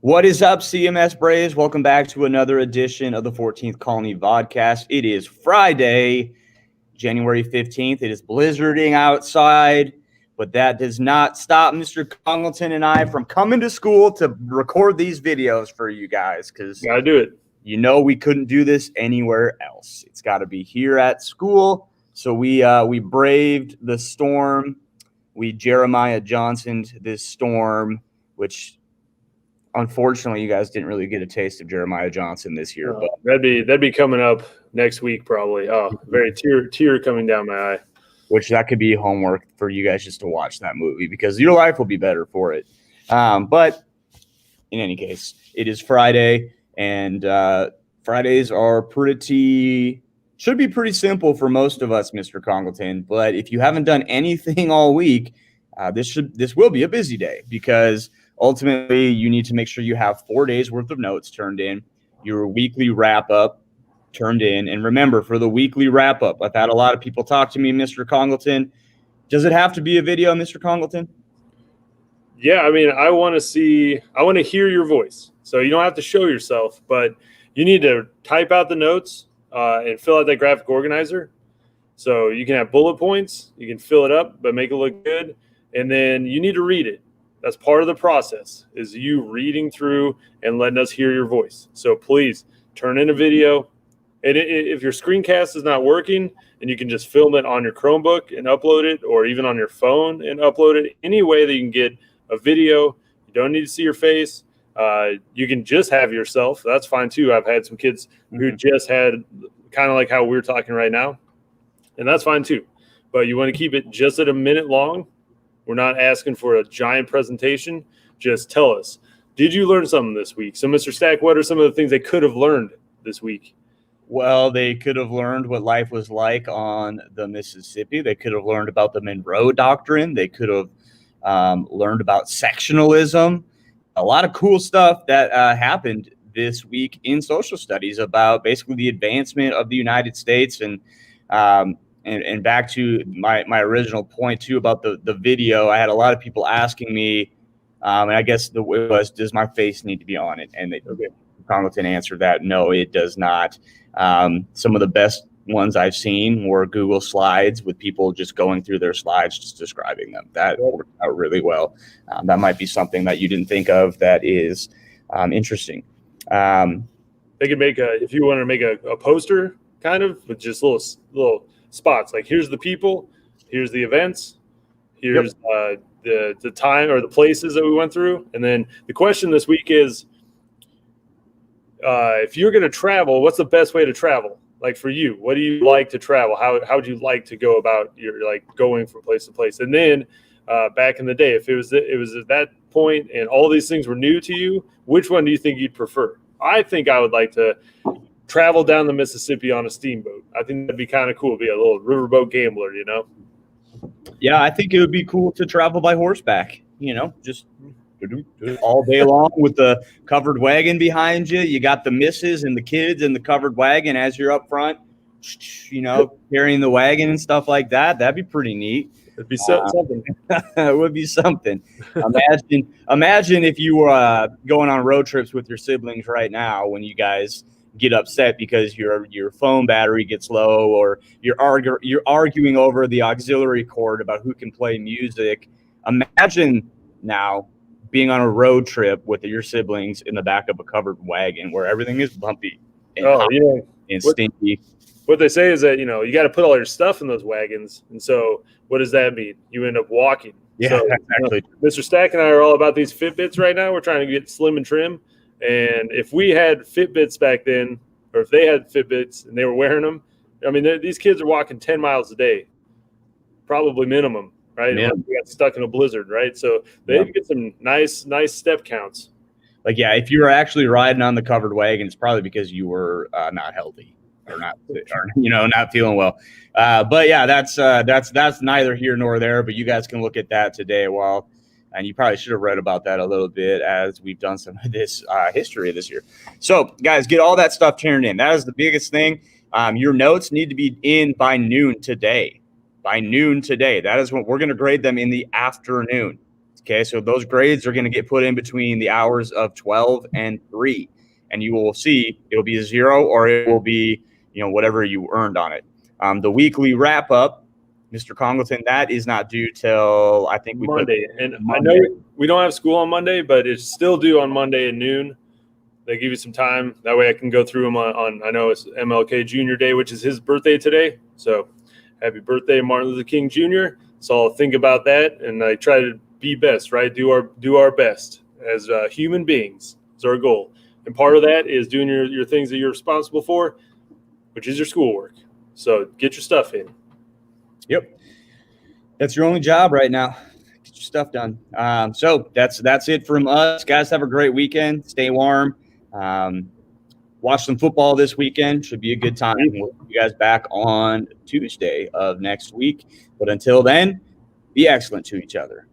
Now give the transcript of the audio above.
What is up, CMS Braves? Welcome back to another edition of the 14th Colony Vodcast. It is Friday, January 15th. It is blizzarding outside, but that does not stop Mr. Congleton and I from coming to school to record these videos for you guys because gotta do it. You know we couldn't do this anywhere else. It's got to be here at school. So we braved the storm. We Jeremiah Johnsoned this storm, which unfortunately you guys didn't really get a taste of Jeremiah Johnson this year. But That'd be coming up next week probably. Oh, very tear coming down my eye. Which that could be homework for you guys just to watch that movie because your life will be better for it. But in any case, it is Friday, and Fridays are should be pretty simple for most of us, Mr. Congleton. But if you haven't done anything all week, this will be a busy day because ultimately you need to make sure you have 4 days worth of notes turned in, your weekly wrap up turned in. And remember, for the weekly wrap up, I've had a lot of people talk to me, Mr. Congleton. Does it have to be a video, Mr. Congleton? Yeah, I mean, I want to hear your voice. So you don't have to show yourself, but you need to type out the notes and fill out that graphic organizer. So you can have bullet points, you can fill it up, but make it look good. And then you need to read it. That's part of the process, is you reading through and letting us hear your voice. So please turn in a video. And if your screencast is not working and you can just film it on your Chromebook and upload it, or even on your phone and upload it, any way that you can get a video, you don't need to see your face. You can just have yourself. That's fine too. I've had some kids who just had kind of like how we're talking right now, and that's fine too. But you want to keep it just at a minute long. We're not asking for a giant presentation. Just tell us, did you learn something this week? So, Mr. Stack, what are some of the things they could have learned this week? Well, they could have learned what life was like on the Mississippi. They could have learned about the Monroe Doctrine. They could have learned about sectionalism. A lot of cool stuff that happened this week in social studies about basically the advancement of the United States. And back to my original point too about the video, I had a lot of people asking me, and I guess it was, does my face need to be on it? And Congleton answered that, no, it does not. Some of the best ones I've seen were Google Slides with people just going through their slides, just describing them. That worked out really well. That might be something that you didn't think of that is interesting. They could make if you want to make a poster kind of with just little spots, like here's the people, here's the events, here's the time or the places that we went through. And then the question this week is, if you're going to travel, what's the best way to travel? Like for you, what do you like to travel? How would you like to go about your going from place to place? And then back in the day, if it was at that point and all these things were new to you, which one do you think you'd prefer? I think I would like to travel down the Mississippi on a steamboat. I think that'd be kind of cool. Be a little riverboat gambler, you know? Yeah, I think it would be cool to travel by horseback, just all day long with the covered wagon behind you. You got the missus and the kids in the covered wagon as you're up front, carrying the wagon and stuff like that. That'd be pretty neat. It'd be something. It would be something. Imagine if you were going on road trips with your siblings right now when you guys get upset because your phone battery gets low, or you're arguing over the auxiliary cord about who can play music. Imagine now being on a road trip with your siblings in the back of a covered wagon where everything is bumpy and stinky. What they say is that, you got to put all your stuff in those wagons. And so what does that mean? You end up walking. Yeah, so, exactly. Mr. Stack and I are all about these Fitbits right now. We're trying to get slim and trim. And if we had Fitbits back then, or if they had Fitbits and they were wearing them, I mean, these kids are walking 10 miles a day, probably minimum, right? Yeah. We got stuck in a blizzard, right? So they get some nice step counts. If you were actually riding on the covered wagon, it's probably because you were not healthy or not feeling well. But yeah, that's neither here nor there. But you guys can look at that today. And you probably should have read about that a little bit as we've done some of this history this year. So, guys, get all that stuff turned in. That is the biggest thing. Your notes need to be in by noon today. That is when we're going to grade them in the afternoon. Okay, so those grades are going to get put in between the hours of 12 and 3, and you will see it'll be a 0 or it will be, whatever you earned on it. The weekly wrap up, Mr. Congleton, that is not due till I think we Monday. put And Monday. I know we don't have school on Monday, but it's still due on Monday at noon. They give you some time. That way I can go through them on I know it's MLK Jr. Day, which is his birthday today. So happy birthday, Martin Luther King Jr. So I'll think about that, and I try to be best, right? Do our best as human beings is our goal. And part of that is doing your things that you're responsible for, which is your schoolwork. So get your stuff in. Yep. That's your only job right now. Get your stuff done. So that's it from us. Guys, have a great weekend. Stay warm. Watch some football this weekend. Should be a good time. We'll see you guys back on Tuesday of next week. But until then, be excellent to each other.